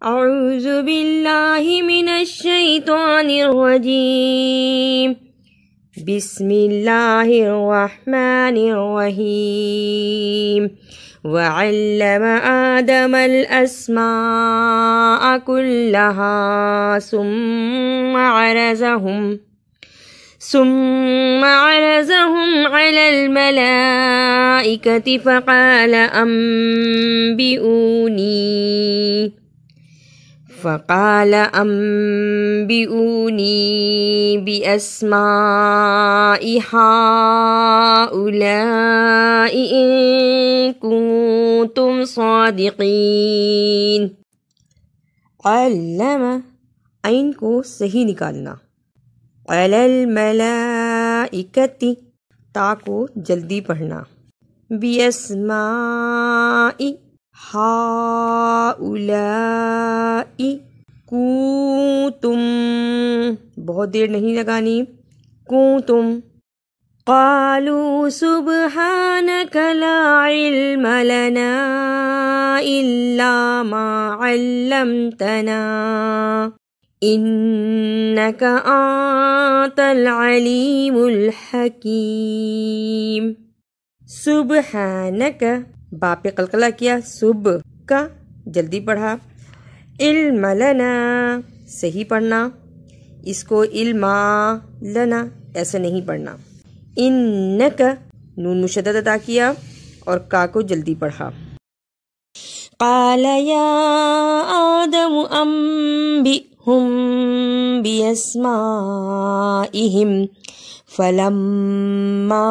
औज़ु बिल्लाहि मिनश शैतानिर रजीम। बिस्मिल्लाहिर रहमानिर रहीम। वअल्लम आदमल अस्माअ कुल्लहा सुम्मा अरज़हुम अलल मलाइकति फ़क़ाल अम्बिऊनी बिअस्माइ हाउलाइ इन कुंतुम सादिक़ीन। अल्लमा, ऐन को सही निकालना। अलल मलाइकति, ता को जल्दी पढ़ना। बिअस्माइ हाउलाई, कुंतुम, बहुत देर नहीं लगानी, कुंतुम। क़ालू सुब्हानक ला इल्म लना इल्ला मा अल्लमतना इन्नका अंतल अलीमुल हकीम। सुब्हानक, बा पे कलकला किया, सुब का जल्दी पढ़ा। इल्म लना, सही पढ़ना, इसको इल्मा लना ऐसे नहीं पढ़ना। इन्नका, नून मुशद्दद अदा किया और का को जल्दी पढ़ा। क़ाल या आदम अम्बिहुम बिअस्माइहिम फलम्मा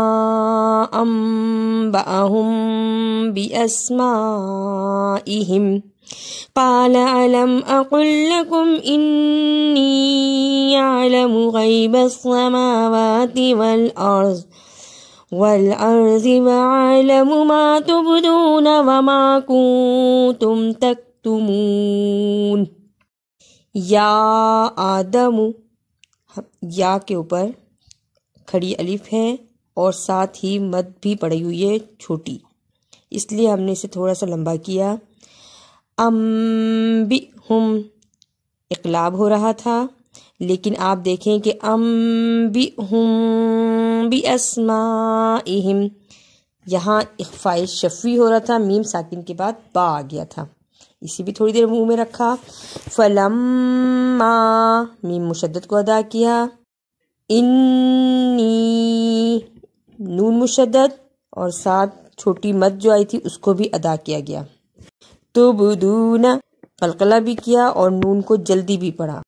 अम्बअहुम बिअस्माइहिम क़ाल अलम अक़ुल लकुम इन्नी अअलमु ग़ैबस समावाति वल अर्ज़ि व अअलमु मा तुबदून व मा कुंतुम तक्तुमून। या आदमु, या के ऊपर खड़ी अलिफ है और साथ ही मद भी पड़ी हुई है छोटी, इसलिए हमने इसे थोड़ा सा लंबा किया। अम्बिहुम इक़लाब हो रहा था, लेकिन आप देखें कि अम्बिहुम बिअस्माइहिम, यहाँ इख़फ़ाए शफ़वी हो रहा था, मीम साकिन के बाद बा आ गया था, इसी भी थोड़ी देर मुंह में रखा। फलम्मा, मीम मुशद्दद को अदा किया। इन्नी, नून मुशद्दद और साथ छोटी मद जो आई थी उसको भी अदा किया गया। तुबदूना, कलकला भी किया और नून को जल्दी भी पढ़ा।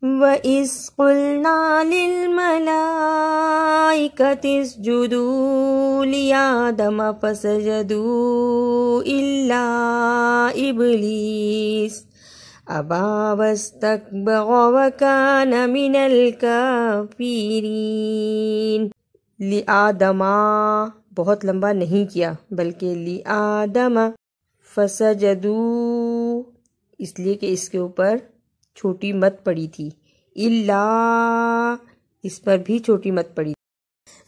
व इज़ क़ुलना लिल मलाइकति इसजुदू लिआदम फसजदू इल्ला इब्लीस अबा वस्तकबरा व कान मिनल काफिरीन। लिआदमा, बहुत लंबा नहीं किया, बल्कि लिआदमा फसजदू, इसलिए कि इसके ऊपर छोटी मत पड़ी थी। इल्ला, इस पर भी छोटी मत पड़ी।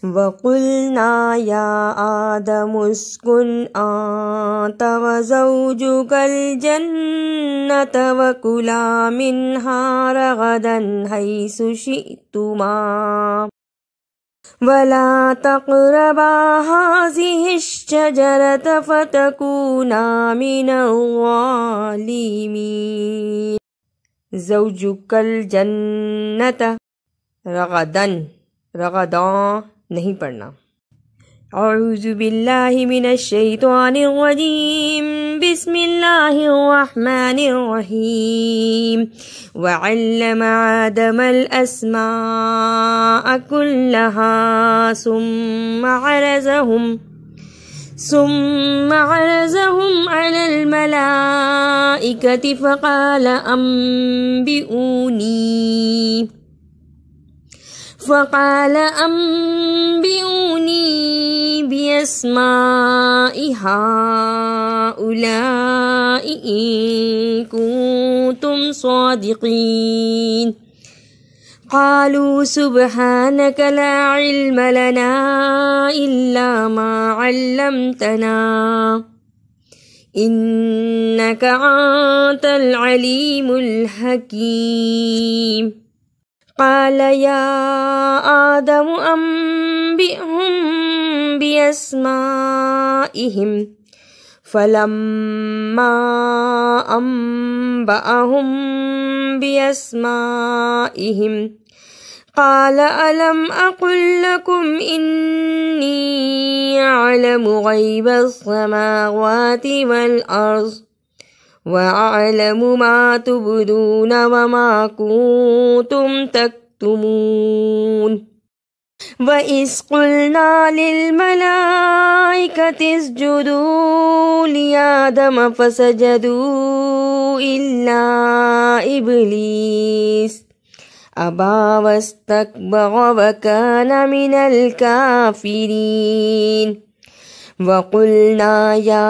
वक़ुलना या आदम उस्कुन अंत व ज़ौजुकल जन्नत व कुला मिन्हा रगदन हैसु शि'तुमा वला तक़रबा हाज़िहिश शजरत फ़तकूना मिनज़्ज़ालिमीन। ज़ौजुकल जन्नत, रगदन, रगदां नहीं पढ़ना। औज़ु बिल्लाहि मिनश शैतानिर रजीम। बिस्मिल्लाहिर रहमानिर रहीम। वअल्लम आदमल अस्माअ कुल्लहा सुम्मा अरज़हुम अलल मलाइकति फ़क़ाल अम्बिऊनी बिअस्माइ हाउलाइ इन कुंतुम सादिक़ीन। क़ालू सुब्हानक ला इल्म लना इल्ला मा अल्लमतना इन्नका अंतल अलीमुल हकीम। क़ाल या आदम अंबिहुम बिअस्माइहिम फलम्मा अंबअहुम बिअस्माइहिम क़ाल अलम अक़ुल लकुम इन्नी अअलमु ग़ैबस समावाति वल अर्ज़ व अअलमु मा तुबदून व मा कुंतुम तक्तुमून। व इज़ क़ुल्ना लिल मलाइकति इसजुदू लिआदम फसजदू इल्ला इब्लीस अबा वस्तकबरा व कान मिनल काफिरीन। वक़ुल्ना या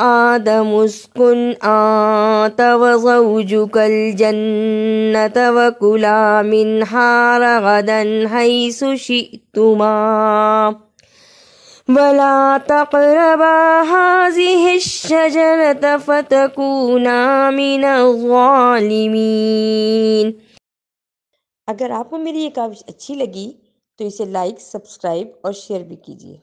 आदम उस्कुन अंत व ज़ौजुकल जन्नत व कुला मिन्हा रगदन हैसु शि'तुमा वला तक़रबा हाज़िहिश शजरत फ़तकूना मिनज़ ज़ालिमीन। अगर आपको मेरी ये काविश अच्छी लगी तो इसे लाइक, सब्सक्राइब और शेयर भी कीजिए।